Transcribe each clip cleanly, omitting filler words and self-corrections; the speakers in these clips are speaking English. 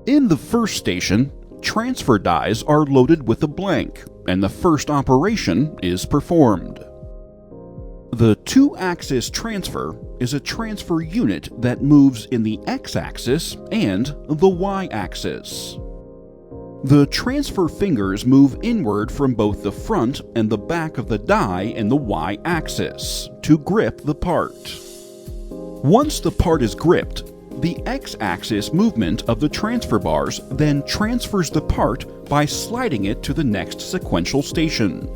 In the first station, transfer dies are loaded with a blank, and the first operation is performed. The two-axis transfer is a transfer unit that moves in the x-axis and the y-axis. The transfer fingers move inward from both the front and the back of the die in the y-axis to grip the part. Once the part is gripped, the x-axis movement of the transfer bars then transfers the part by sliding it to the next sequential station.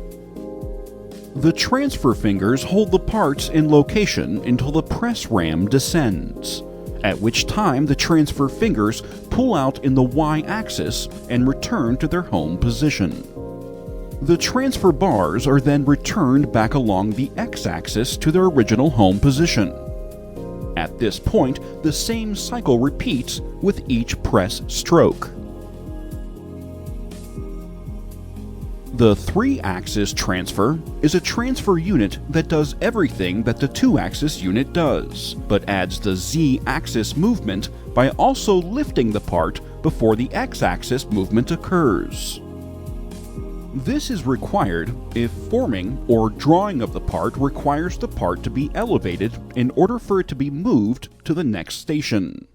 The transfer fingers hold the parts in location until the press ram descends, at which time the transfer fingers pull out in the y-axis and return to their home position. The transfer bars are then returned back along the x-axis to their original home position. At this point, the same cycle repeats with each press stroke. The three-axis transfer is a transfer unit that does everything that the two-axis unit does, but adds the z-axis movement by also lifting the part before the x-axis movement occurs. This is required if forming or drawing of the part requires the part to be elevated in order for it to be moved to the next station.